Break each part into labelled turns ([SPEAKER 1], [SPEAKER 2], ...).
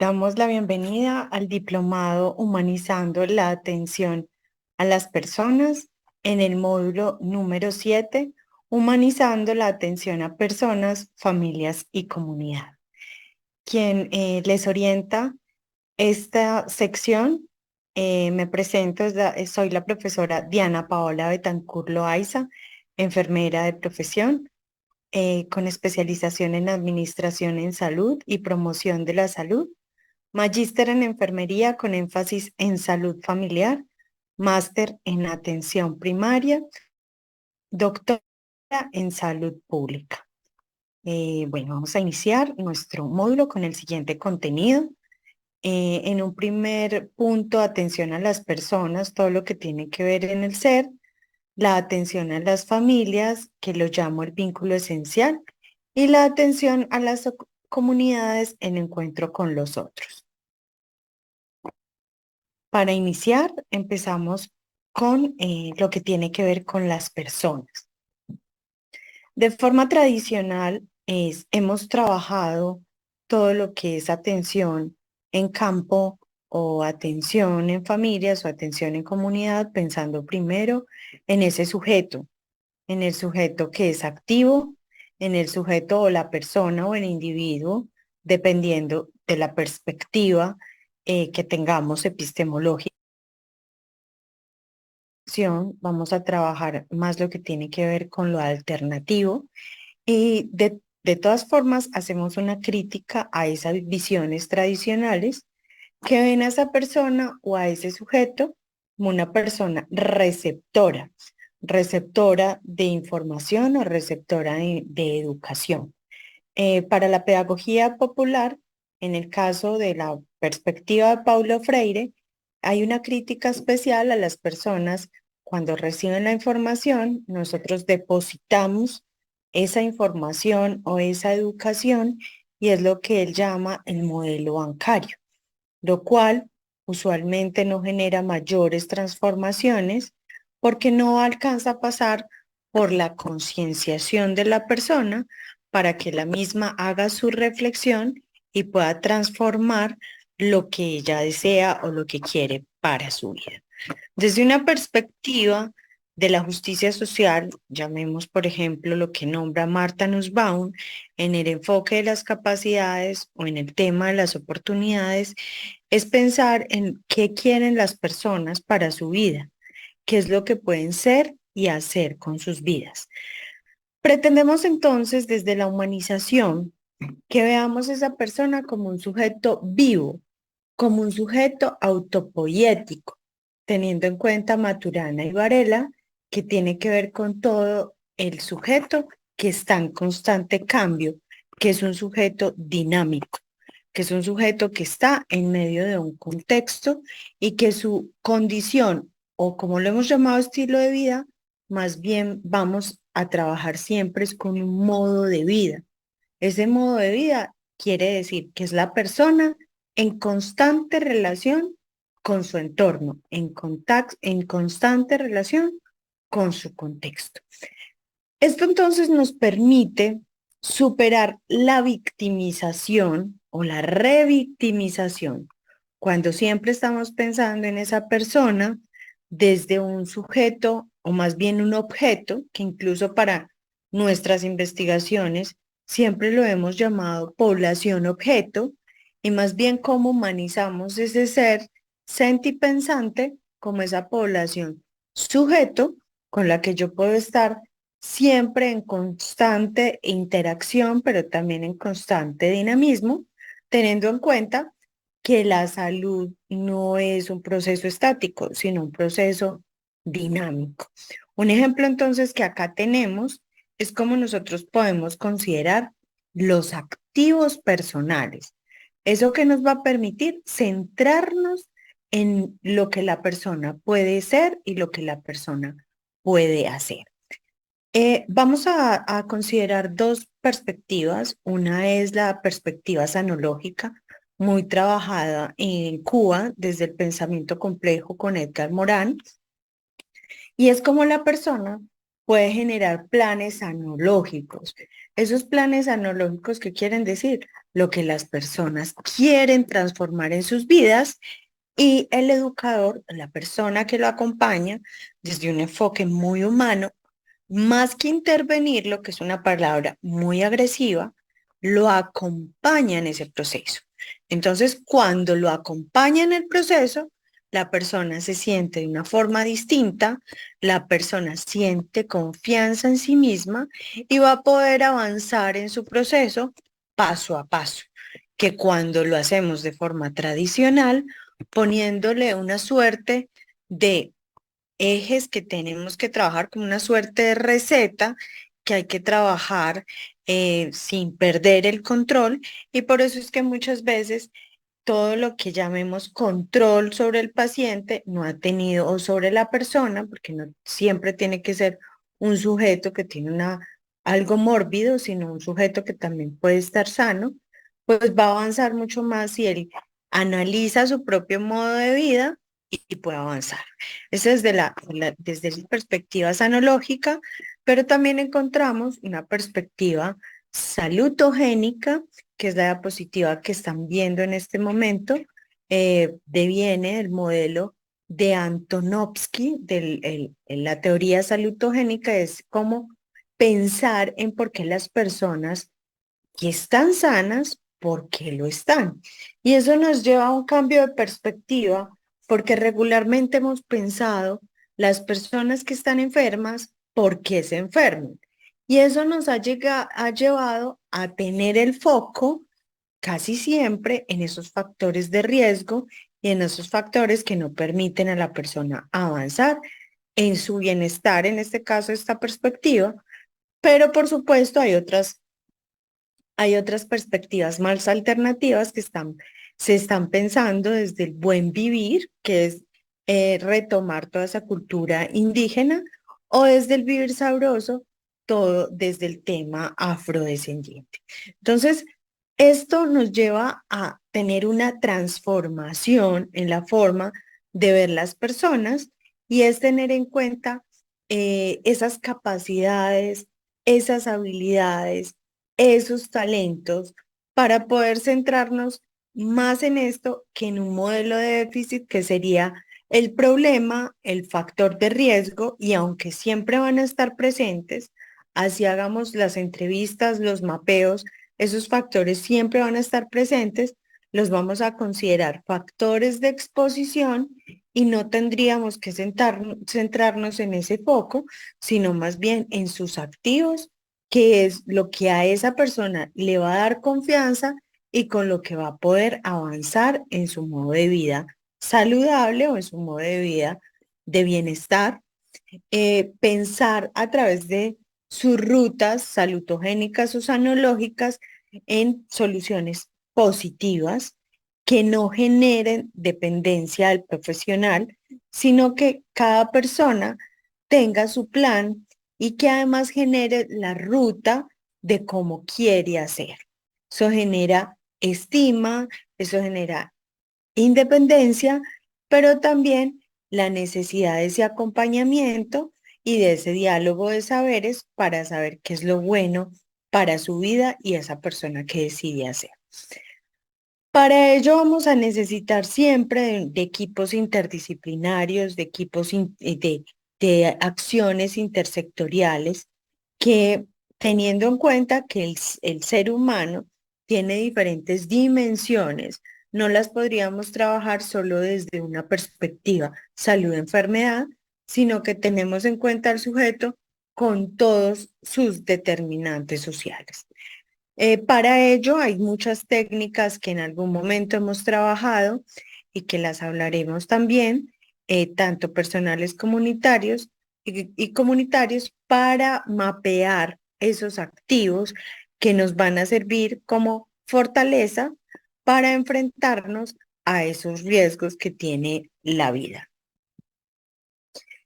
[SPEAKER 1] Damos la bienvenida al diplomado Humanizando la Atención a las Personas en el módulo número 7, Humanizando la Atención a Personas, Familias y Comunidad. Quien les orienta esta sección, me presento, soy la profesora Diana Paola Betancur Loaiza, enfermera de profesión, con especialización en Administración en Salud y Promoción de la Salud, magíster en enfermería con énfasis en salud familiar, máster en atención primaria, doctora en salud pública. Bueno, vamos a iniciar nuestro módulo con el siguiente contenido. En un primer punto, atención a las personas, todo lo que tiene que ver en el ser, la atención a las familias, que lo llamo el vínculo esencial, y la atención a las comunidades en encuentro con los otros. Para iniciar, empezamos con lo que tiene que ver con las personas. De forma tradicional, hemos trabajado todo lo que es atención en campo o atención en familias o atención en comunidad, pensando primero en ese sujeto, en el sujeto que es activo, en el sujeto o la persona o el individuo, dependiendo de la perspectiva que tengamos epistemológica. Vamos a trabajar más lo que tiene que ver con lo alternativo y de todas formas hacemos una crítica a esas visiones tradicionales que ven a esa persona o a ese sujeto como una persona receptora, receptora de información o receptora de educación. Para la pedagogía popular, en el caso de la perspectiva de Paulo Freire, hay una crítica especial a las personas cuando reciben la información, nosotros depositamos esa información o esa educación y es lo que él llama el modelo bancario, lo cual usualmente no genera mayores transformaciones porque no alcanza a pasar por la concienciación de la persona para que la misma haga su reflexión y pueda transformar lo que ella desea o lo que quiere para su vida. Desde una perspectiva de la justicia social, llamemos por ejemplo lo que nombra Martha Nussbaum en el enfoque de las capacidades o en el tema de las oportunidades, es pensar en qué quieren las personas para su vida, qué es lo que pueden ser y hacer con sus vidas. Pretendemos entonces desde la humanización que veamos a esa persona como un sujeto vivo, como un sujeto autopoiético, teniendo en cuenta Maturana y Varela, que tiene que ver con todo el sujeto que está en constante cambio, que es un sujeto dinámico, que es un sujeto que está en medio de un contexto y que su condición, o como lo hemos llamado estilo de vida, más bien vamos a trabajar siempre es con un modo de vida. Ese modo de vida quiere decir que es la persona en constante relación con su entorno, en constante relación con su contexto. Esto entonces nos permite superar la victimización o la revictimización cuando siempre estamos pensando en esa persona desde un sujeto o más bien un objeto que incluso para nuestras investigaciones siempre lo hemos llamado población objeto y más bien cómo humanizamos ese ser sentipensante como esa población sujeto con la que yo puedo estar siempre en constante interacción, pero también en constante dinamismo, teniendo en cuenta que la salud no es un proceso estático, sino un proceso dinámico. Un ejemplo entonces que acá tenemos es cómo nosotros podemos considerar los activos personales. Eso que nos va a permitir centrarnos en lo que la persona puede ser y lo que la persona puede hacer. Vamos a considerar dos perspectivas. Una es la perspectiva sanológica, muy trabajada en Cuba desde el pensamiento complejo con Edgar Morin, y es como la persona puede generar planes analógicos. Esos planes analógicos, ¿qué quieren decir? Lo que las personas quieren transformar en sus vidas y el educador, la persona que lo acompaña, desde un enfoque muy humano, más que intervenir, lo que es una palabra muy agresiva, lo acompaña en ese proceso. Entonces, cuando lo acompaña en el proceso, la persona se siente de una forma distinta, la persona siente confianza en sí misma y va a poder avanzar en su proceso paso a paso, que cuando lo hacemos de forma tradicional, poniéndole una suerte de ejes que tenemos que trabajar como una suerte de receta que hay que trabajar sin perder el control, y por eso es que muchas veces todo lo que llamemos control sobre el paciente no ha tenido, o sobre la persona, porque no siempre tiene que ser un sujeto que tiene algo mórbido, sino un sujeto que también puede estar sano, pues va a avanzar mucho más si él analiza su propio modo de vida y puede avanzar. Eso es desde la perspectiva sanológica, pero también encontramos una perspectiva salutogénica, que es la diapositiva que están viendo en este momento. Deviene del modelo de Antonovsky, la teoría salutogénica, es como pensar en por qué las personas que están sanas, ¿por qué lo están? Y eso nos lleva a un cambio de perspectiva, porque regularmente hemos pensado las personas que están enfermas, ¿por qué se enferman? Y eso nos ha llevado a tener el foco casi siempre en esos factores de riesgo y en esos factores que no permiten a la persona avanzar en su bienestar, en este caso, esta perspectiva. Pero por supuesto hay otras perspectivas más alternativas que se están pensando desde el buen vivir, que es retomar toda esa cultura indígena, o desde el vivir sabroso, todo desde el tema afrodescendiente. Entonces, esto nos lleva a tener una transformación en la forma de ver las personas, y es tener en cuenta esas capacidades, esas habilidades, esos talentos, para poder centrarnos más en esto que en un modelo de déficit, que sería el problema, el factor de riesgo, y aunque siempre van a estar presentes, así hagamos las entrevistas, los mapeos, esos factores siempre van a estar presentes, los vamos a considerar factores de exposición y no tendríamos que centrarnos en ese foco, sino más bien en sus activos, que es lo que a esa persona le va a dar confianza y con lo que va a poder avanzar en su modo de vida saludable o en su modo de vida de bienestar. Pensar a través de sus rutas salutogénicas o sanológicas en soluciones positivas que no generen dependencia del profesional, sino que cada persona tenga su plan y que además genere la ruta de cómo quiere hacer. Eso genera estima, eso genera independencia, pero también la necesidad de ese acompañamiento y de ese diálogo de saberes para saber qué es lo bueno para su vida y esa persona que decide hacer. Para ello vamos a necesitar siempre de equipos interdisciplinarios, de equipos de acciones intersectoriales, que, teniendo en cuenta que el ser humano tiene diferentes dimensiones, no las podríamos trabajar solo desde una perspectiva salud-enfermedad, sino que tenemos en cuenta al sujeto con todos sus determinantes sociales. Para ello hay muchas técnicas que en algún momento hemos trabajado y que las hablaremos también, tanto personales comunitarios y comunitarios, para mapear esos activos que nos van a servir como fortaleza para enfrentarnos a esos riesgos que tiene la vida.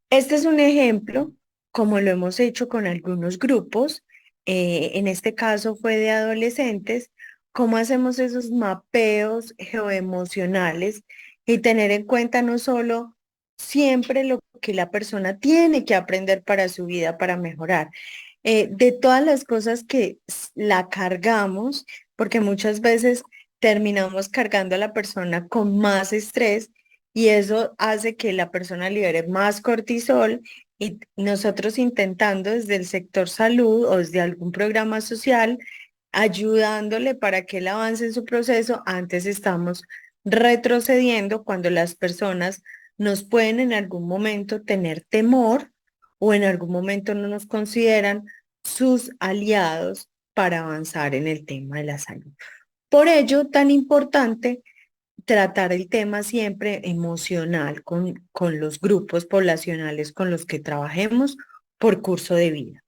[SPEAKER 1] Este es un ejemplo, como lo hemos hecho con algunos grupos, en este caso fue de adolescentes, cómo hacemos esos mapeos geoemocionales y tener en cuenta no solo siempre lo que la persona tiene que aprender para su vida, para mejorar. De todas las cosas que la cargamos, porque muchas veces terminamos cargando a la persona con más estrés y eso hace que la persona libere más cortisol y nosotros intentando desde el sector salud o desde algún programa social, ayudándole para que él avance en su proceso, antes estamos retrocediendo cuando las personas nos pueden en algún momento tener temor o en algún momento no nos consideran sus aliados para avanzar en el tema de la salud. Por ello, tan importante tratar el tema siempre emocional con los grupos poblacionales con los que trabajemos por curso de vida.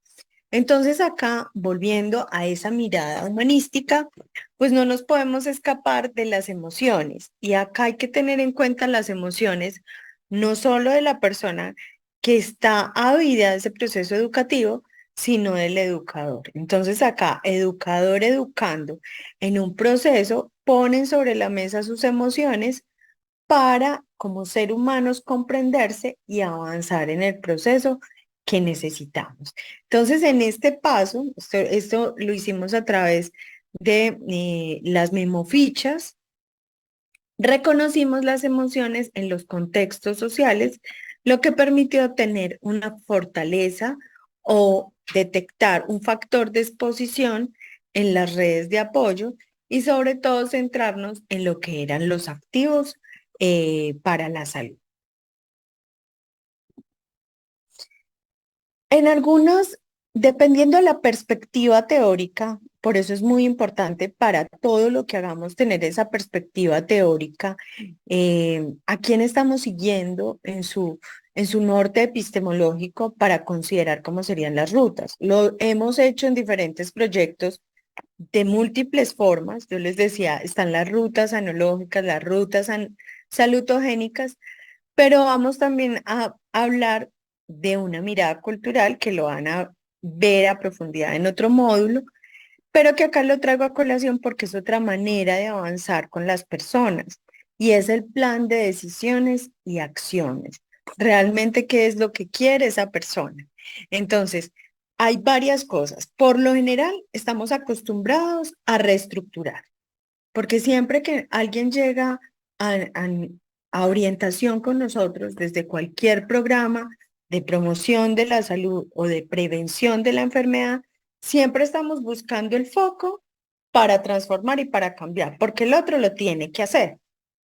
[SPEAKER 1] Entonces acá, volviendo a esa mirada humanística, pues no nos podemos escapar de las emociones. Y acá hay que tener en cuenta las emociones, no solo de la persona que está ávida de ese proceso educativo, sino del educador. Entonces acá, educador educando en un proceso, ponen sobre la mesa sus emociones para, como ser humanos, comprenderse y avanzar en el proceso que necesitamos. Entonces, en este paso, esto lo hicimos a través de las memofichas, reconocimos las emociones en los contextos sociales, lo que permitió tener una fortaleza o detectar un factor de exposición en las redes de apoyo y sobre todo centrarnos en lo que eran los activos para la salud. En algunos, dependiendo de la perspectiva teórica, por eso es muy importante para todo lo que hagamos tener esa perspectiva teórica, a quién estamos siguiendo en su norte epistemológico para considerar cómo serían las rutas. Lo hemos hecho en diferentes proyectos de múltiples formas. Yo les decía, están las rutas analógicas, las rutas salutogénicas, pero vamos también a hablar de una mirada cultural que lo van a ver a profundidad en otro módulo, pero que acá lo traigo a colación porque es otra manera de avanzar con las personas y es el plan de decisiones y acciones. Realmente, ¿qué es lo que quiere esa persona? Entonces, hay varias cosas. Por lo general, estamos acostumbrados a reestructurar. Porque siempre que alguien llega a orientación con nosotros desde cualquier programa de promoción de la salud o de prevención de la enfermedad, siempre estamos buscando el foco para transformar y para cambiar, porque el otro lo tiene que hacer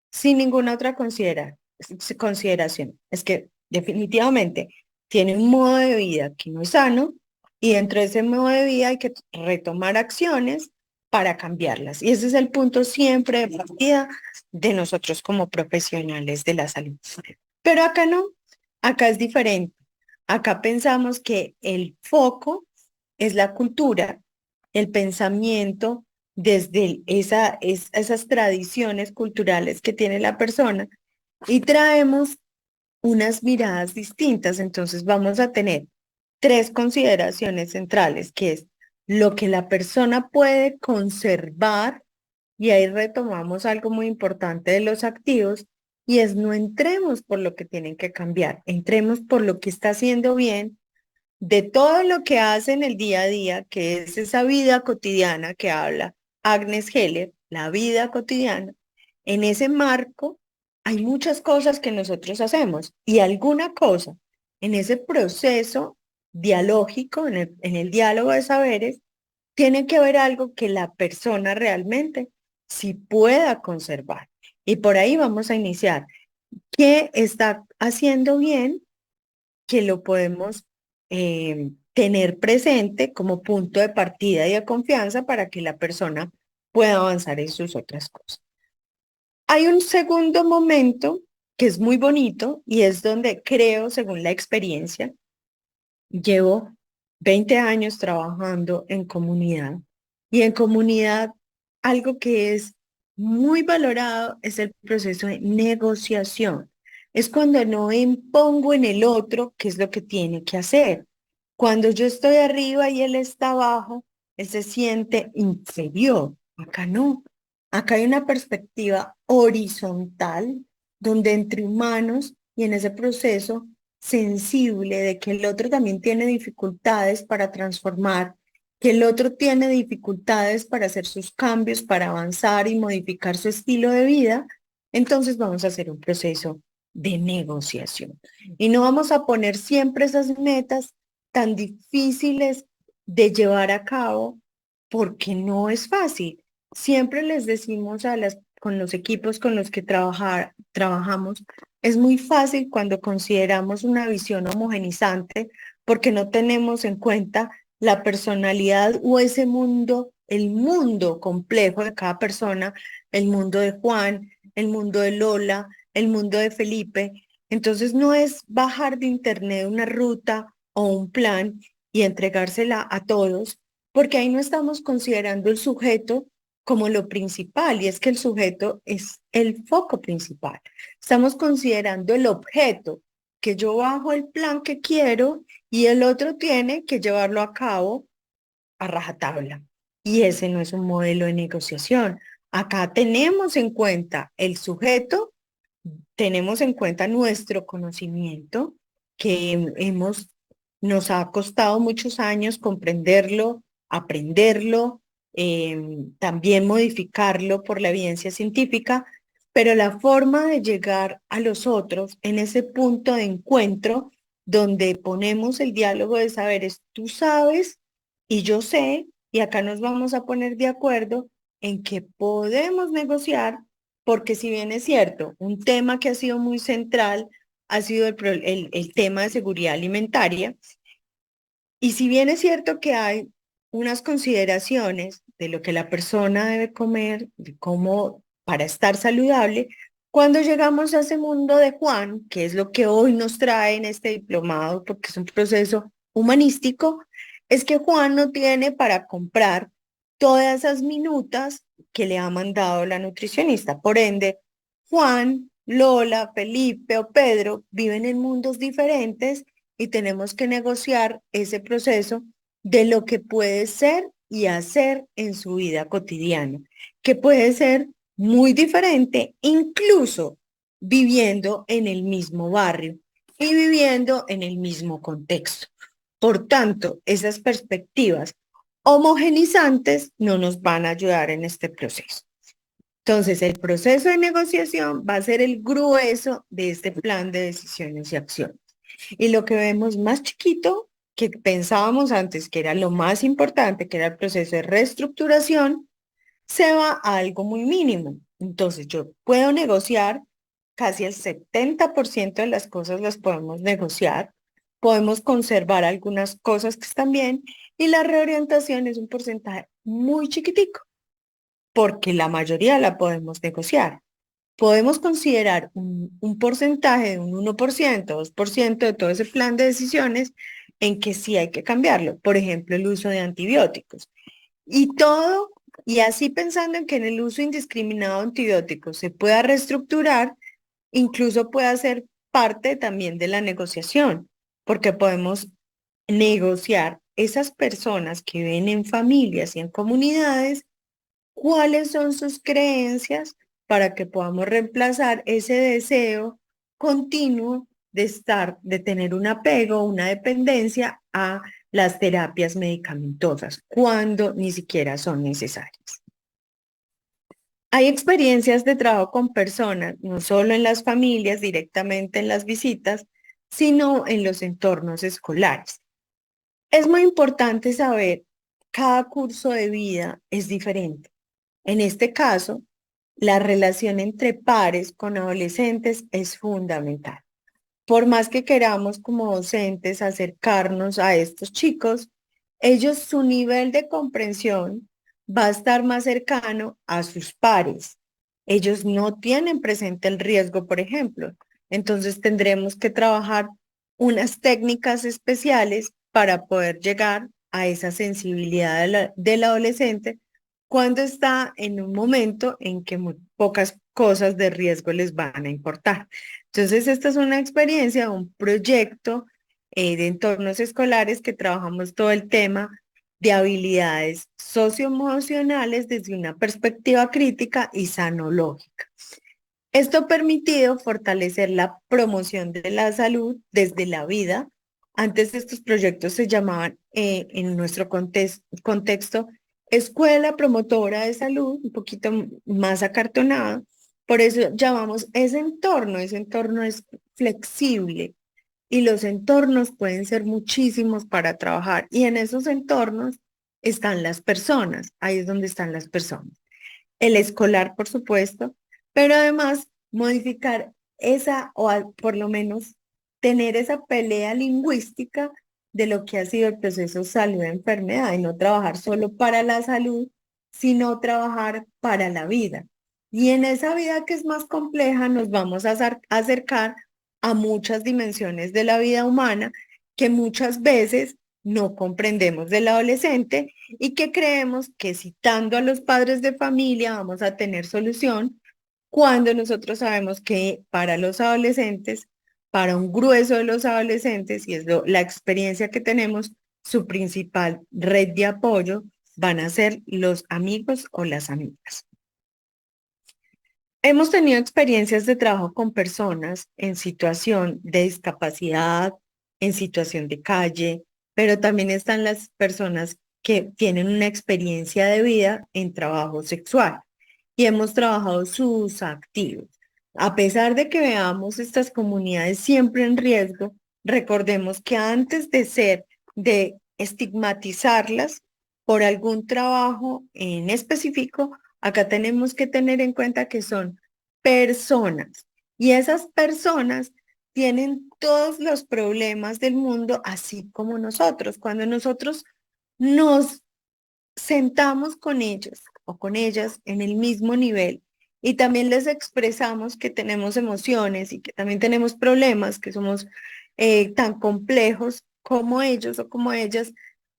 [SPEAKER 1] sin ninguna otra consideración. Es que definitivamente tiene un modo de vida que no es sano y dentro de ese modo de vida hay que retomar acciones para cambiarlas. Y ese es el punto siempre de partida de nosotros como profesionales de la salud. Pero acá no, acá es diferente. Acá pensamos que el foco es la cultura, el pensamiento desde esas tradiciones culturales que tiene la persona y traemos unas miradas distintas. Entonces vamos a tener tres consideraciones centrales, que es lo que la persona puede conservar, y ahí retomamos algo muy importante de los activos, y es no entremos por lo que tienen que cambiar, entremos por lo que está haciendo bien de todo lo que hace en el día a día, que es esa vida cotidiana que habla Agnes Heller, la vida cotidiana. En ese marco hay muchas cosas que nosotros hacemos y alguna cosa en ese proceso dialógico, en el diálogo de saberes, tiene que haber algo que la persona realmente sí pueda conservar. Y por ahí vamos a iniciar. ¿Qué está haciendo bien que lo podemos tener presente como punto de partida y de confianza para que la persona pueda avanzar en sus otras cosas? Hay un segundo momento que es muy bonito y es donde creo, según la experiencia, llevo 20 años trabajando en comunidad y en comunidad algo que es muy valorado es el proceso de negociación. Es cuando no impongo en el otro qué es lo que tiene que hacer. Cuando yo estoy arriba y él está abajo, él se siente inferior. Acá no. Acá hay una perspectiva horizontal donde entre humanos y en ese proceso sensible de que el otro también tiene dificultades para transformar, que el otro tiene dificultades para hacer sus cambios, para avanzar y modificar su estilo de vida, entonces vamos a hacer un proceso de negociación. Y no vamos a poner siempre esas metas tan difíciles de llevar a cabo porque no es fácil. Siempre les decimos con los equipos con los que trabajamos, es muy fácil cuando consideramos una visión homogenizante porque no tenemos en cuenta la personalidad o ese mundo, el mundo complejo de cada persona, el mundo de Juan, el mundo de Lola, el mundo de Felipe. Entonces no es bajar de internet una ruta o un plan y entregársela a todos, porque ahí no estamos considerando el sujeto como lo principal, y es que el sujeto es el foco principal. Estamos considerando el objeto, que yo bajo el plan que quiero y el otro tiene que llevarlo a cabo a rajatabla. Y ese no es un modelo de negociación. Acá tenemos en cuenta el sujeto, tenemos en cuenta nuestro conocimiento, que nos ha costado muchos años comprenderlo, aprenderlo, también modificarlo por la evidencia científica, pero la forma de llegar a los otros en ese punto de encuentro donde ponemos el diálogo de saberes, tú sabes y yo sé, y acá nos vamos a poner de acuerdo en que podemos negociar, porque si bien es cierto, un tema que ha sido muy central ha sido el tema de seguridad alimentaria, y si bien es cierto que hay unas consideraciones de lo que la persona debe comer, de cómo para estar saludable, cuando llegamos a ese mundo de Juan, que es lo que hoy nos trae en este diplomado, porque es un proceso humanístico, es que Juan no tiene para comprar todas esas minutas que le ha mandado la nutricionista. Por ende, Juan, Lola, Felipe o Pedro viven en mundos diferentes y tenemos que negociar ese proceso de lo que puede ser y hacer en su vida cotidiana, que puede ser muy diferente, incluso viviendo en el mismo barrio y viviendo en el mismo contexto. Por tanto, esas perspectivas homogenizantes no nos van a ayudar en este proceso. Entonces, el proceso de negociación va a ser el grueso de este plan de decisiones y acciones. Y lo que vemos más chiquito, que pensábamos antes que era lo más importante, que era el proceso de reestructuración, se va a algo muy mínimo. Entonces, yo puedo negociar, casi el 70% de las cosas las podemos negociar, podemos conservar algunas cosas que están bien y la reorientación es un porcentaje muy chiquitico, porque la mayoría la podemos negociar. Podemos considerar un porcentaje de un 1%, 2% de todo ese plan de decisiones en que sí hay que cambiarlo. Por ejemplo, el uso de antibióticos. Y todo, y así pensando en que en el uso indiscriminado de antibióticos se pueda reestructurar, incluso pueda ser parte también de la negociación, porque podemos negociar esas personas que viven en familias y en comunidades cuáles son sus creencias para que podamos reemplazar ese deseo continuo de estar, de tener un apego, una dependencia a las terapias medicamentosas, cuando ni siquiera son necesarias. Hay experiencias de trabajo con personas, no solo en las familias, directamente en las visitas, sino en los entornos escolares. Es muy importante saber, cada curso de vida es diferente. En este caso, la relación entre pares con adolescentes es fundamental. Por más que queramos como docentes acercarnos a estos chicos, ellos, su nivel de comprensión va a estar más cercano a sus pares. Ellos no tienen presente el riesgo, por ejemplo. Entonces tendremos que trabajar unas técnicas especiales para poder llegar a esa sensibilidad del adolescente cuando está en un momento en que muy pocas cosas de riesgo les van a importar. Entonces, esta es una experiencia, un proyecto de entornos escolares que trabajamos todo el tema de habilidades socioemocionales desde una perspectiva crítica y sanológica. Esto ha permitido fortalecer la promoción de la salud desde la vida. Antes estos proyectos se llamaban, en nuestro contexto, Escuela Promotora de Salud, un poquito más acartonado. Por eso llamamos ese entorno es flexible y los entornos pueden ser muchísimos para trabajar. Y en esos entornos están las personas, ahí es donde están las personas. El escolar, por supuesto, pero además modificar esa, por lo menos tener esa pelea lingüística de lo que ha sido el proceso salud-enfermedad y no trabajar solo para la salud, sino trabajar para la vida. Y en esa vida que es más compleja nos vamos a acercar a muchas dimensiones de la vida humana que muchas veces no comprendemos del adolescente y que creemos que citando a los padres de familia vamos a tener solución cuando nosotros sabemos que para los adolescentes, para un grueso de los adolescentes, y es la experiencia que tenemos, su principal red de apoyo van a ser los amigos o las amigas. Hemos tenido experiencias de trabajo con personas en situación de discapacidad, en situación de calle, pero también están las personas que tienen una experiencia de vida en trabajo sexual y hemos trabajado sus activos. A pesar de que veamos estas comunidades siempre en riesgo, recordemos que antes de estigmatizarlas por algún trabajo en específico, acá tenemos que tener en cuenta que son personas y esas personas tienen todos los problemas del mundo, así como nosotros. Cuando nosotros nos sentamos con ellos o con ellas en el mismo nivel y también les expresamos que tenemos emociones y que también tenemos problemas, que somos tan complejos como ellos o como ellas,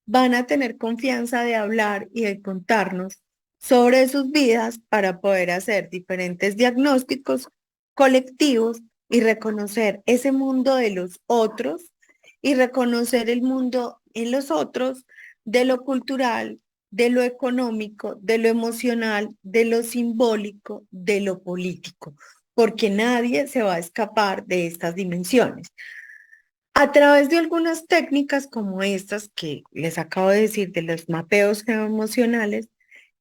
[SPEAKER 1] van a tener confianza de hablar y de contarnos sobre sus vidas para poder hacer diferentes diagnósticos colectivos y reconocer ese mundo de los otros y reconocer el mundo en los otros de lo cultural, de lo económico, de lo emocional, de lo simbólico, de lo político, porque nadie se va a escapar de estas dimensiones. A través de algunas técnicas como estas que les acabo de decir, de los mapeos emocionales,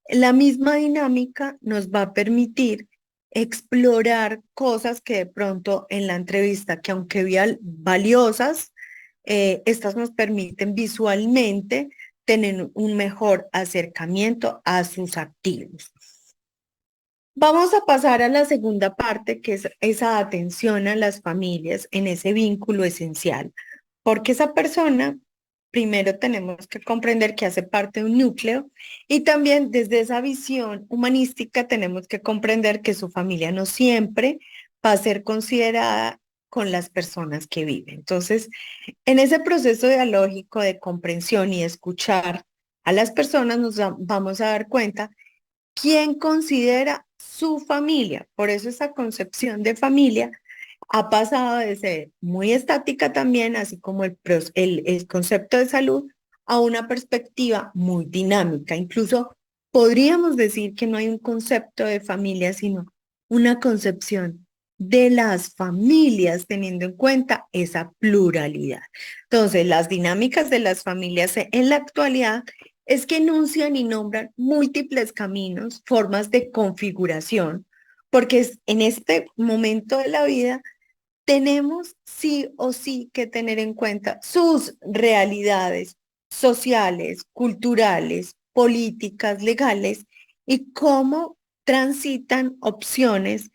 [SPEAKER 1] la misma dinámica nos va a permitir explorar cosas que de pronto en la entrevista, que aunque valiosas, estas nos permiten visualmente tener un mejor acercamiento a sus activos. Vamos a pasar a la segunda parte, que es esa atención a las familias en ese vínculo esencial, porque esa persona, primero tenemos que comprender que hace parte de un núcleo y también desde esa visión humanística tenemos que comprender que su familia no siempre va a ser considerada con las personas que viven. Entonces, en ese proceso dialógico de comprensión y escuchar a las personas vamos a dar cuenta quién considera su familia. Por eso esa concepción de familia ha pasado de ser muy estática también, así como el concepto de salud, a una perspectiva muy dinámica. Incluso podríamos decir que no hay un concepto de familia, sino una concepción de las familias, teniendo en cuenta esa pluralidad. Entonces, las dinámicas de las familias en la actualidad es que enuncian y nombran múltiples caminos, formas de configuración, porque en este momento de la vida tenemos sí o sí que tener en cuenta sus realidades sociales, culturales, políticas, legales y cómo transitan opciones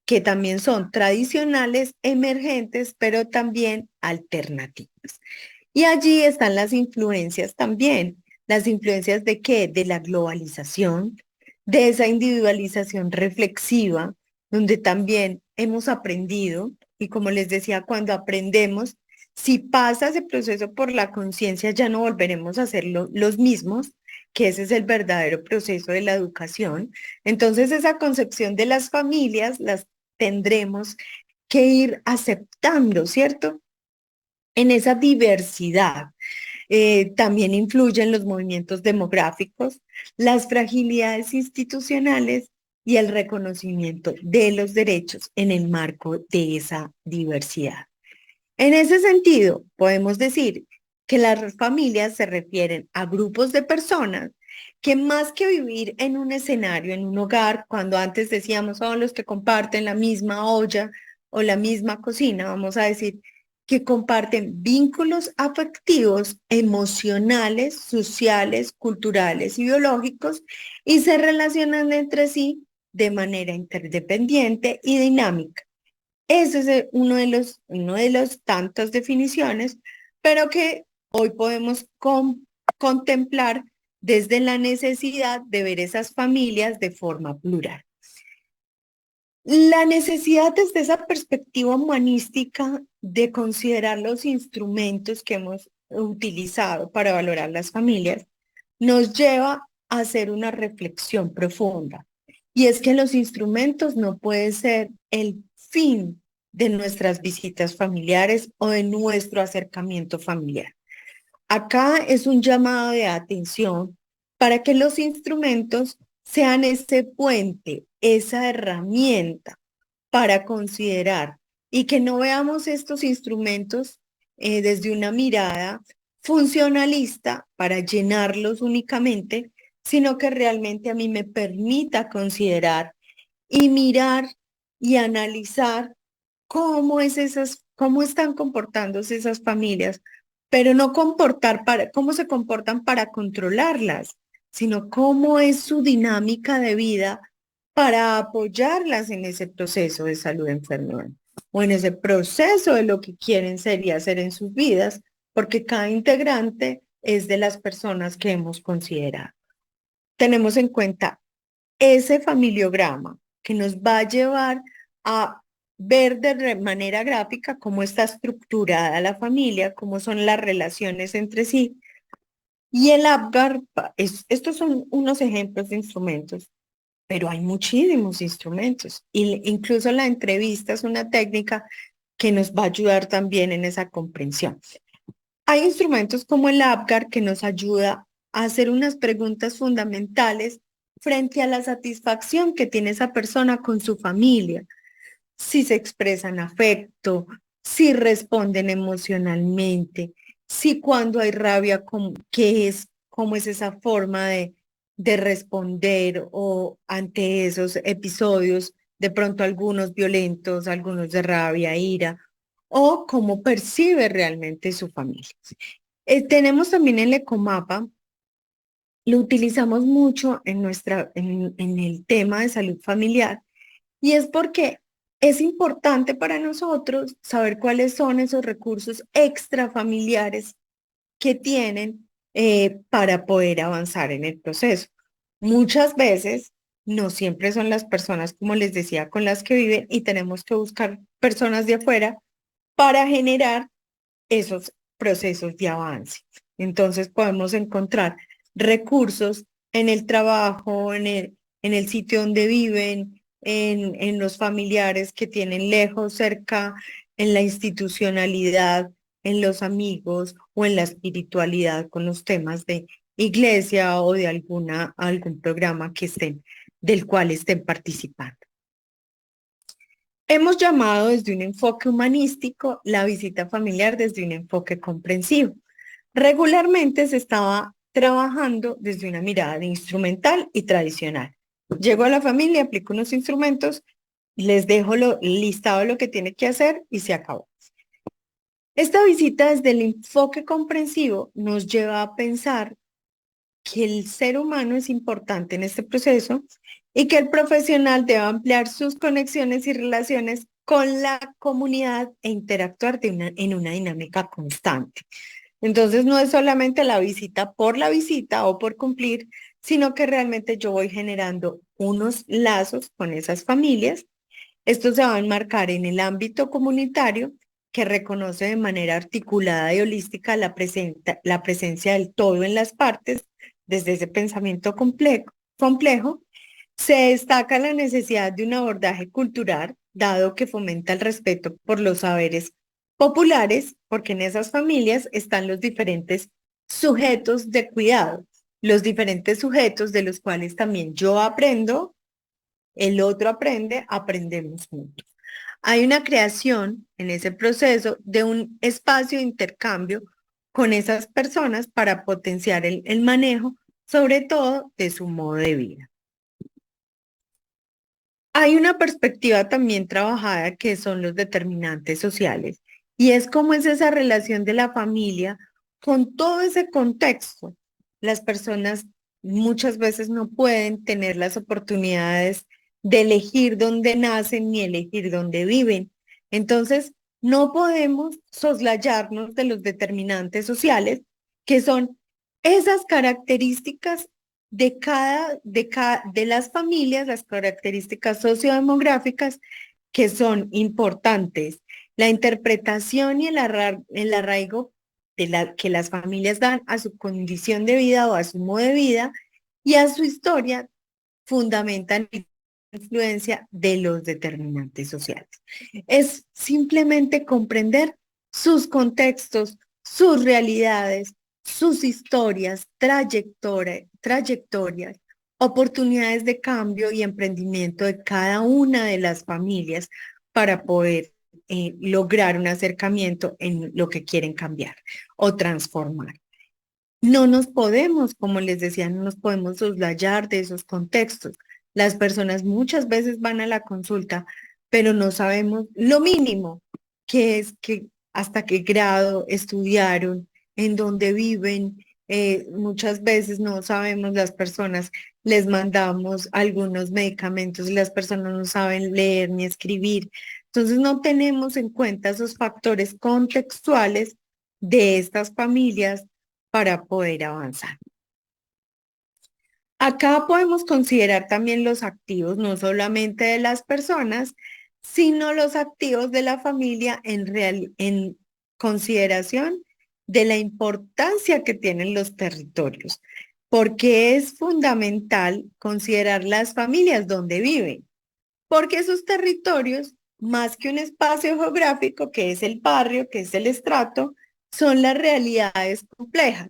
[SPEAKER 1] que también son tradicionales, emergentes, pero también alternativas. Y allí están las influencias también. ¿Las influencias de qué? De la globalización, de esa individualización reflexiva, donde también hemos aprendido, y como les decía, cuando aprendemos, si pasa ese proceso por la conciencia, ya no volveremos a ser los mismos, que ese es el verdadero proceso de la educación. Entonces, esa concepción de las familias las tendremos que ir aceptando, ¿cierto? En esa diversidad. También influyen los movimientos demográficos, las fragilidades institucionales y el reconocimiento de los derechos en el marco de esa diversidad. En ese sentido, podemos decir que las familias se refieren a grupos de personas que más que vivir en un escenario, en un hogar, cuando antes decíamos son los que comparten la misma olla o la misma cocina, vamos a decir que comparten vínculos afectivos, emocionales, sociales, culturales y biológicos y se relacionan entre sí de manera interdependiente y dinámica. Ese es uno de los tantas definiciones, pero que hoy podemos contemplar desde la necesidad de ver esas familias de forma plural. La necesidad desde esa perspectiva humanística de considerar los instrumentos que hemos utilizado para valorar las familias nos lleva a hacer una reflexión profunda. Y es que los instrumentos no pueden ser el fin de nuestras visitas familiares o de nuestro acercamiento familiar. Acá es un llamado de atención para que los instrumentos sean ese puente, esa herramienta para considerar y que no veamos estos instrumentos desde una mirada funcionalista para llenarlos únicamente, sino que realmente a mí me permita considerar y mirar y analizar cómo están comportándose esas familias, pero no cómo se comportan para controlarlas, sino cómo es su dinámica de vida para apoyarlas en ese proceso de salud enfermedad o en ese proceso de lo que quieren ser y hacer en sus vidas, porque cada integrante es de las personas que hemos considerado. Tenemos en cuenta ese familiograma que nos va a llevar a ver de manera gráfica cómo está estructurada la familia, cómo son las relaciones entre sí. Y el APGAR, estos son unos ejemplos de instrumentos, pero hay muchísimos instrumentos. Y incluso la entrevista es una técnica que nos va a ayudar también en esa comprensión. Hay instrumentos como el APGAR que nos ayuda a hacer unas preguntas fundamentales frente a la satisfacción que tiene esa persona con su familia, si se expresan afecto, si responden emocionalmente, si cuando hay rabia, cómo es esa forma de responder o ante esos episodios, de pronto algunos violentos, algunos de rabia, ira, o cómo percibe realmente su familia. Tenemos también el ecomapa, lo utilizamos mucho en el tema de salud familiar y es porque es importante para nosotros saber cuáles son esos recursos extrafamiliares que tienen para poder avanzar en el proceso. Muchas veces no siempre son las personas, como les decía, con las que viven y tenemos que buscar personas de afuera para generar esos procesos de avance. Entonces podemos encontrar recursos en el trabajo, en el sitio donde viven, en los familiares que tienen lejos, cerca, en la institucionalidad, en los amigos o en la espiritualidad con los temas de iglesia o de algún programa del cual estén participando. Hemos llamado desde un enfoque humanístico la visita familiar desde un enfoque comprensivo. Regularmente se estaba trabajando desde una mirada instrumental y tradicional. Llego a la familia, aplico unos instrumentos, les dejo listado lo que tiene que hacer y se acabó. Esta visita desde el enfoque comprensivo nos lleva a pensar que el ser humano es importante en este proceso y que el profesional debe ampliar sus conexiones y relaciones con la comunidad e interactuar en una dinámica constante. Entonces no es solamente la visita por la visita o por cumplir, sino que realmente yo voy generando unos lazos con esas familias. Esto se va a enmarcar en el ámbito comunitario que reconoce de manera articulada y holística la presencia del todo en las partes desde ese pensamiento complejo. Se destaca la necesidad de un abordaje cultural, dado que fomenta el respeto por los saberes populares, porque en esas familias están los diferentes sujetos de cuidado, los diferentes sujetos de los cuales también yo aprendo el otro aprende, aprendemos juntos. Hay una creación en ese proceso de un espacio de intercambio con esas personas para potenciar el manejo, sobre todo de su modo de vida. Hay una perspectiva también trabajada que son los determinantes sociales y es cómo es esa relación de la familia con todo ese contexto. Las personas muchas veces no pueden tener las oportunidades de elegir dónde nacen ni elegir dónde viven. Entonces, no podemos soslayarnos de los determinantes sociales que son esas características de las familias, las características sociodemográficas que son importantes. La interpretación y el arraigo que las familias dan a su condición de vida o a su modo de vida y a su historia fundamentan la influencia de los determinantes sociales. Es simplemente comprender sus contextos, sus realidades, sus historias, trayectorias, oportunidades de cambio y emprendimiento de cada una de las familias para poder lograr un acercamiento en lo que quieren cambiar o transformar. No nos podemos, como les decía, no nos podemos soslayar de esos contextos. Las personas muchas veces van a la consulta, pero no sabemos lo mínimo, que es que hasta qué grado estudiaron, en dónde viven. Muchas veces no sabemos las personas, les mandamos algunos medicamentos y las personas no saben leer ni escribir. Entonces no tenemos en cuenta esos factores contextuales de estas familias para poder avanzar. Acá podemos considerar también los activos, no solamente de las personas, sino los activos de la familia en consideración de la importancia que tienen los territorios, porque es fundamental considerar las familias donde viven, porque esos territorios, más que un espacio geográfico, que es el barrio, que es el estrato, son las realidades complejas.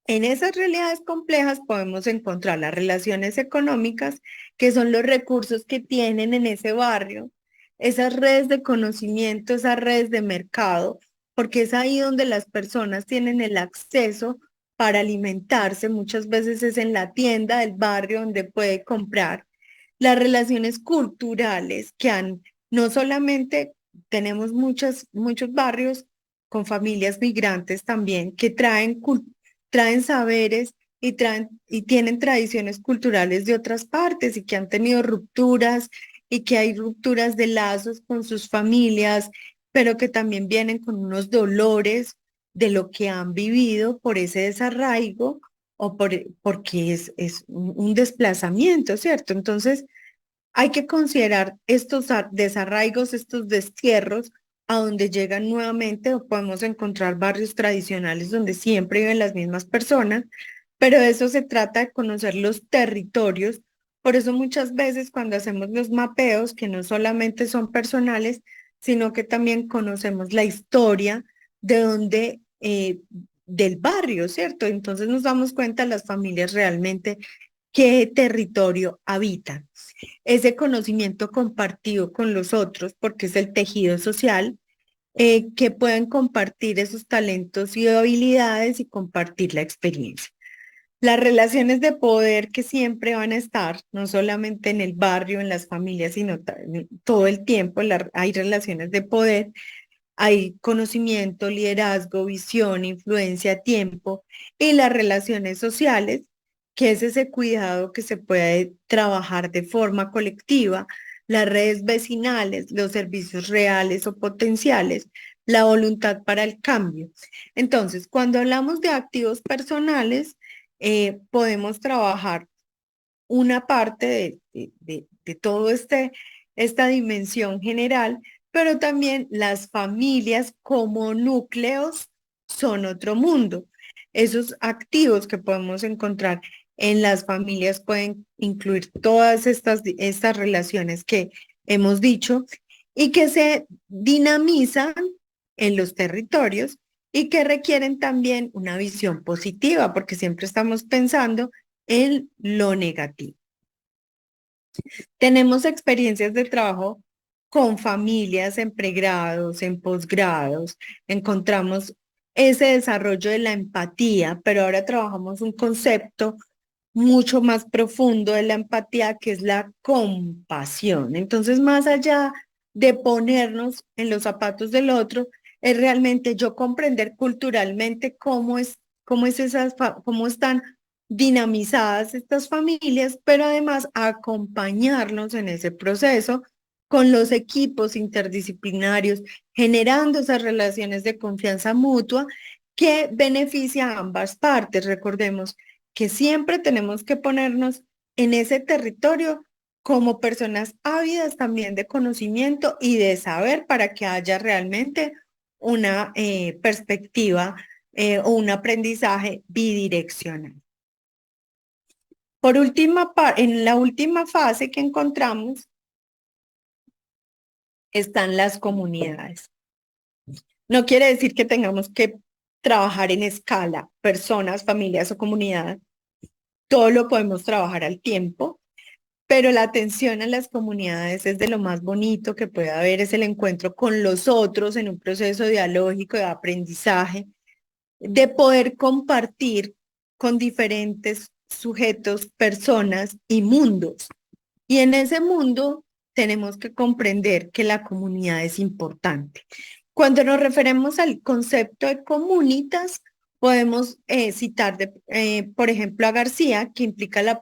[SPEAKER 1] En esas realidades complejas podemos encontrar las relaciones económicas, que son los recursos que tienen en ese barrio, esas redes de conocimiento, esas redes de mercado, porque es ahí donde las personas tienen el acceso para alimentarse. Muchas veces es en la tienda del barrio donde puede comprar. Las relaciones culturales que han, no solamente tenemos muchos barrios con familias migrantes también que traen saberes y tienen tradiciones culturales de otras partes y que han tenido rupturas y que hay rupturas de lazos con sus familias, pero que también vienen con unos dolores de lo que han vivido por ese desarraigo o porque es un desplazamiento, ¿cierto? Entonces, hay que considerar estos desarraigos, estos destierros, a donde llegan nuevamente o podemos encontrar barrios tradicionales donde siempre viven las mismas personas, pero de eso se trata de conocer los territorios. Por eso muchas veces cuando hacemos los mapeos, que no solamente son personales, sino que también conocemos la historia de donde, del barrio, ¿cierto? Entonces nos damos cuenta las familias realmente qué territorio habitan. Ese conocimiento compartido con los otros, porque es el tejido social, que puedan compartir esos talentos y habilidades y compartir la experiencia. Las relaciones de poder que siempre van a estar, no solamente en el barrio, en las familias, sino todo el tiempo hay relaciones de poder, hay conocimiento, liderazgo, visión, influencia, tiempo y las relaciones sociales, que es ese cuidado que se puede trabajar de forma colectiva, las redes vecinales, los servicios reales o potenciales, la voluntad para el cambio. Entonces, cuando hablamos de activos personales, podemos trabajar una parte de todo esta dimensión general, pero también las familias como núcleos son otro mundo. Esos activos que podemos encontrar en las familias pueden incluir todas estas relaciones que hemos dicho y que se dinamizan en los territorios y que requieren también una visión positiva, porque siempre estamos pensando en lo negativo. Tenemos experiencias de trabajo con familias en pregrados, en posgrados, encontramos ese desarrollo de la empatía, pero ahora trabajamos un concepto mucho más profundo de la empatía, que es la compasión. Entonces, más allá de ponernos en los zapatos del otro, es realmente yo comprender culturalmente cómo están dinamizadas estas familias, pero además acompañarnos en ese proceso con los equipos interdisciplinarios, generando esas relaciones de confianza mutua que beneficia a ambas partes. Recordemos que siempre tenemos que ponernos en ese territorio como personas ávidas también de conocimiento y de saber, para que haya realmente una perspectiva o un aprendizaje bidireccional. En la última fase que encontramos están las comunidades. No quiere decir que tengamos que trabajar en escala, personas, familias o comunidades. Todo lo podemos trabajar al tiempo, pero la atención a las comunidades es de lo más bonito que puede haber, es el encuentro con los otros en un proceso dialógico de aprendizaje, de poder compartir con diferentes sujetos, personas y mundos. Y en ese mundo tenemos que comprender que la comunidad es importante. Cuando nos referimos al concepto de comunitas, podemos citar, por ejemplo, a García, que implica la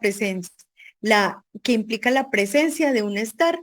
[SPEAKER 1] presencia de un estar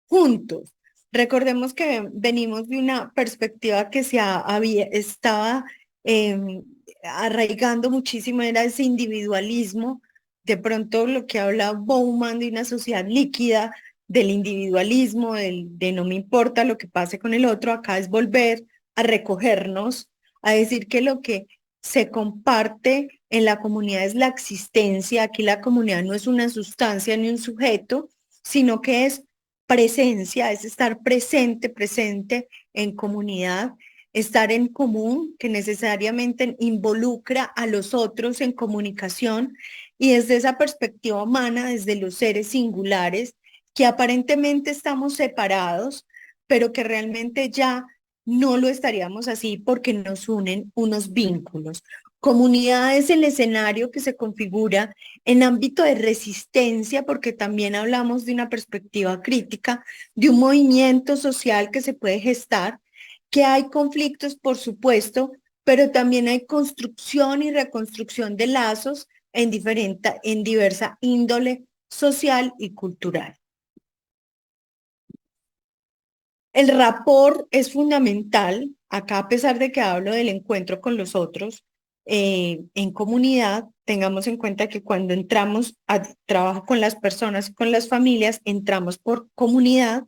[SPEAKER 1] juntos. Recordemos que venimos de una perspectiva que estaba eh, arraigando muchísimo, era ese individualismo. De pronto lo que habla Bauman de una sociedad líquida, del individualismo, de no me importa lo que pase con el otro, acá es volver a recogernos, a decir que lo que se comparte en la comunidad es la existencia. Aquí la comunidad no es una sustancia ni un sujeto, sino que es presencia, es estar presente, presente en comunidad, estar en común, que necesariamente involucra a los otros en comunicación, y desde esa perspectiva humana, desde los seres singulares, que aparentemente estamos separados, pero que realmente ya no lo estaríamos así porque nos unen unos vínculos. Comunidad es el escenario que se configura en ámbito de resistencia, porque también hablamos de una perspectiva crítica, de un movimiento social que se puede gestar, que hay conflictos, por supuesto, pero también hay construcción y reconstrucción de lazos en diversa índole social y cultural. El rapport es fundamental. Acá, a pesar de que hablo del encuentro con los otros en comunidad, tengamos en cuenta que cuando entramos a trabajo con las personas, con las familias, entramos por comunidad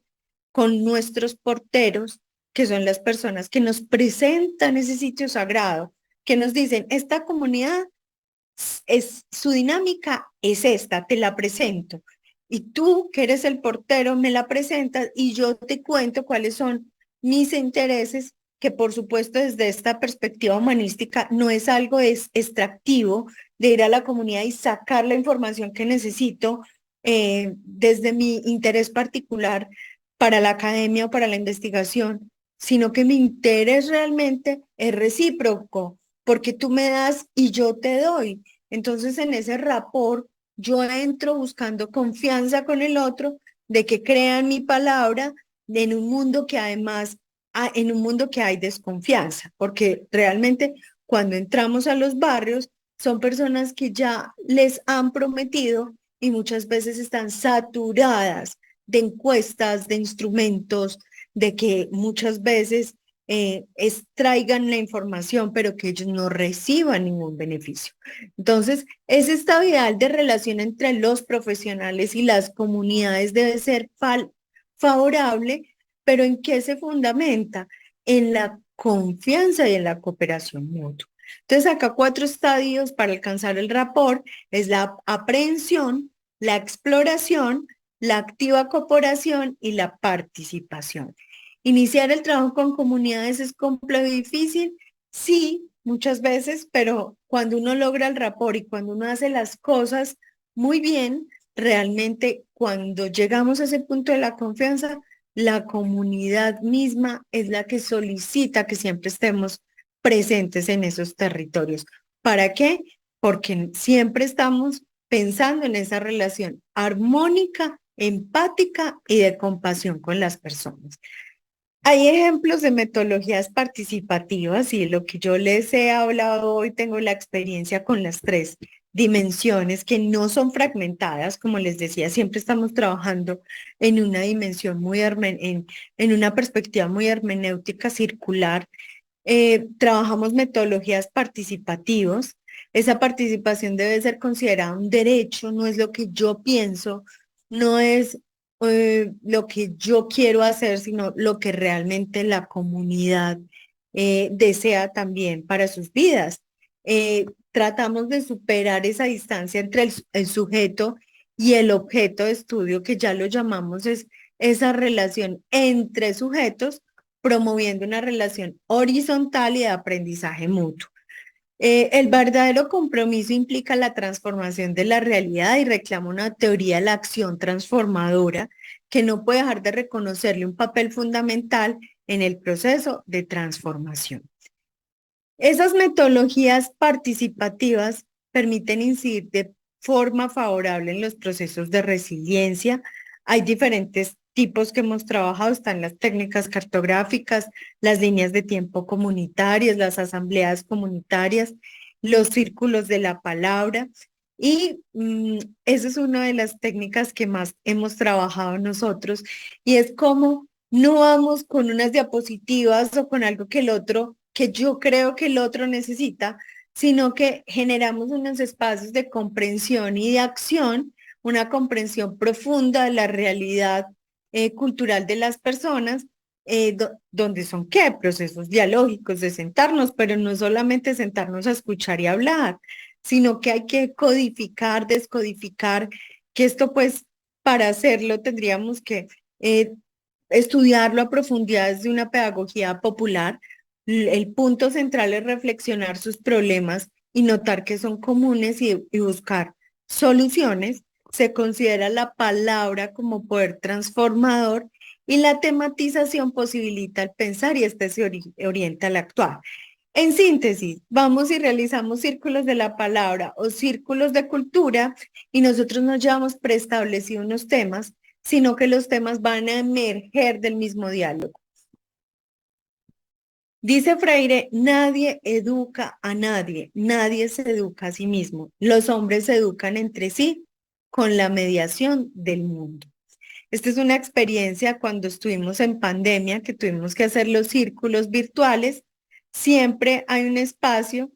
[SPEAKER 1] con nuestros porteros, que son las personas que nos presentan ese sitio sagrado, que nos dicen, esta comunidad su dinámica es esta, te la presento. Y tú, que eres el portero, me la presentas y yo te cuento cuáles son mis intereses, que por supuesto desde esta perspectiva humanística no es algo extractivo de ir a la comunidad y sacar la información que necesito desde mi interés particular para la academia o para la investigación, sino que mi interés realmente es recíproco, porque tú me das y yo te doy. Entonces, en ese rapport, yo entro buscando confianza con el otro, de que crean mi palabra, en un mundo que además, en un mundo que hay desconfianza, porque realmente cuando entramos a los barrios, son personas que ya les han prometido y muchas veces están saturadas de encuestas, de instrumentos, de que muchas veces extraigan la información, pero que ellos no reciban ningún beneficio. Entonces, ese estado ideal de relación entre los profesionales y las comunidades debe ser favorable, pero ¿en qué se fundamenta? En la confianza y en la cooperación mutua. Entonces, acá 4 estadios para alcanzar el rapport es la aprehensión, la exploración, la activa cooperación y la participación. Iniciar el trabajo con comunidades es complejo y difícil, sí, muchas veces, pero cuando uno logra el rapport y cuando uno hace las cosas muy bien, realmente cuando llegamos a ese punto de la confianza, la comunidad misma es la que solicita que siempre estemos presentes en esos territorios. ¿Para qué? Porque siempre estamos pensando en esa relación armónica, empática y de compasión con las personas. Hay ejemplos de metodologías participativas y lo que yo les he hablado hoy, tengo la experiencia con las tres dimensiones que no son fragmentadas, como les decía, siempre estamos trabajando en una dimensión en una perspectiva muy hermenéutica circular. Trabajamos metodologías participativas. Esa participación debe ser considerada un derecho, no es lo que yo pienso, no es lo que yo quiero hacer, sino lo que realmente la comunidad desea también para sus vidas. Tratamos de superar esa distancia entre el sujeto y el objeto de estudio, que ya lo llamamos es esa relación entre sujetos, promoviendo una relación horizontal y de aprendizaje mutuo. El verdadero compromiso implica la transformación de la realidad y reclama una teoría de la acción transformadora que no puede dejar de reconocerle un papel fundamental en el proceso de transformación. Esas metodologías participativas permiten incidir de forma favorable en los procesos de resiliencia. Hay diferentes tipos que hemos trabajado, están las técnicas cartográficas, las líneas de tiempo comunitarias, las asambleas comunitarias, los círculos de la palabra. Y esa es una de las técnicas que más hemos trabajado nosotros, y es como no vamos con unas diapositivas o con algo que yo creo que el otro necesita, sino que generamos unos espacios de comprensión y de acción, una comprensión profunda de la realidad cultural de las personas, donde son qué, procesos dialógicos de sentarnos, pero no solamente sentarnos a escuchar y hablar, sino que hay que codificar, descodificar, que esto pues para hacerlo tendríamos que estudiarlo a profundidad desde una pedagogía popular. El punto central es reflexionar sus problemas y notar que son comunes y buscar soluciones. Se considera la palabra como poder transformador y la tematización posibilita el pensar y este se orienta al actuar. En síntesis, vamos y realizamos círculos de la palabra o círculos de cultura y nosotros no llevamos preestablecidos unos temas, sino que los temas van a emerger del mismo diálogo. Dice Freire, nadie educa a nadie, nadie se educa a sí mismo. Los hombres se educan entre sí con la mediación del mundo. Esta es una experiencia cuando estuvimos en pandemia, que tuvimos que hacer los círculos virtuales. Siempre hay un espacio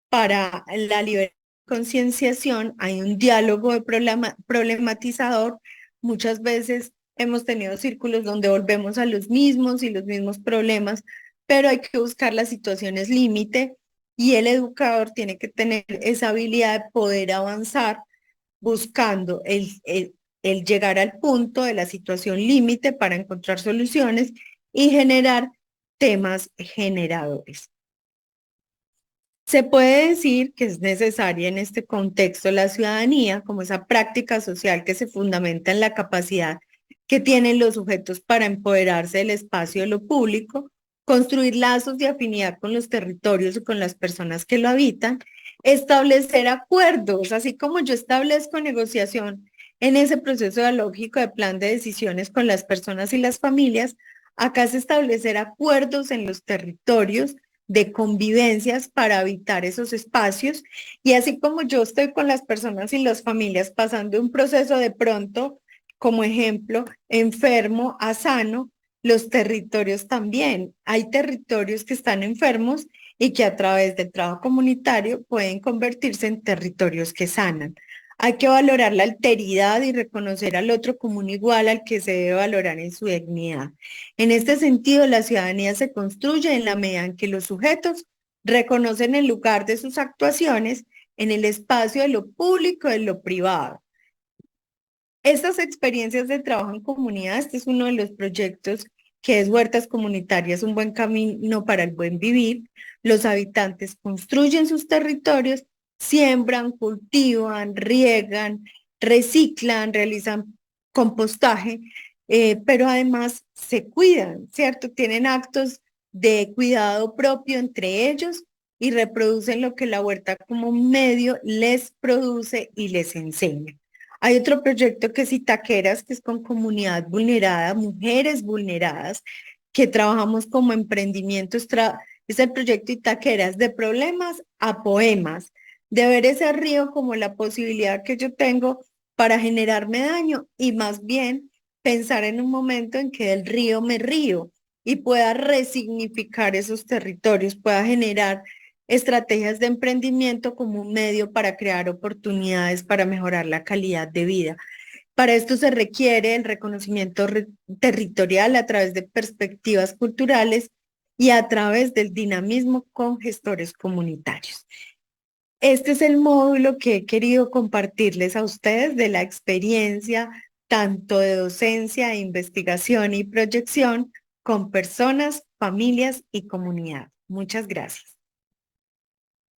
[SPEAKER 1] para la libertad de concienciación, hay un diálogo de problematizador. Muchas veces hemos tenido círculos donde volvemos a los mismos y los mismos problemas, pero hay que buscar las situaciones límite y el educador tiene que tener esa habilidad de poder avanzar buscando el llegar al punto de la situación límite para encontrar soluciones y generar temas generadores. Se puede decir que es necesaria en este contexto la ciudadanía como esa práctica social que se fundamenta en la capacidad que tienen los sujetos para empoderarse del espacio de lo público, construir lazos de afinidad con los territorios y con las personas que lo habitan, establecer acuerdos, así como yo establezco negociación en ese proceso dialógico de plan de decisiones con las personas y las familias. Acá es establecer acuerdos en los territorios de convivencias para habitar esos espacios, y así como yo estoy con las personas y las familias pasando un proceso de pronto, como ejemplo, enfermo a sano, los territorios también. Hay territorios que están enfermos y que a través del trabajo comunitario pueden convertirse en territorios que sanan. Hay que valorar la alteridad y reconocer al otro como un igual al que se debe valorar en su dignidad. En este sentido, la ciudadanía se construye en la medida en que los sujetos reconocen el lugar de sus actuaciones en el espacio de lo público y de lo privado. Estas experiencias de trabajo en comunidad, este es uno de los proyectos que es Huertas Comunitarias, un buen camino para el buen vivir. Los habitantes construyen sus territorios, siembran, cultivan, riegan, reciclan, realizan compostaje, pero además se cuidan, ¿cierto? Tienen actos de cuidado propio entre ellos y reproducen lo que la huerta como medio les produce y les enseña. Hay otro proyecto que es Itaqueras, que es con comunidad vulnerada, mujeres vulneradas, que trabajamos como emprendimientos. Es el proyecto Itaqueras, de problemas a poemas, de ver ese río como la posibilidad que yo tengo para generarme daño y más bien pensar en un momento en que del río me río y pueda resignificar esos territorios, pueda generar estrategias de emprendimiento como un medio para crear oportunidades para mejorar la calidad de vida. Para esto se requiere el reconocimiento territorial a través de perspectivas culturales y a través del dinamismo con gestores comunitarios. Este es el módulo que he querido compartirles a ustedes de la experiencia tanto de docencia, investigación y proyección con personas, familias y comunidad. Muchas gracias.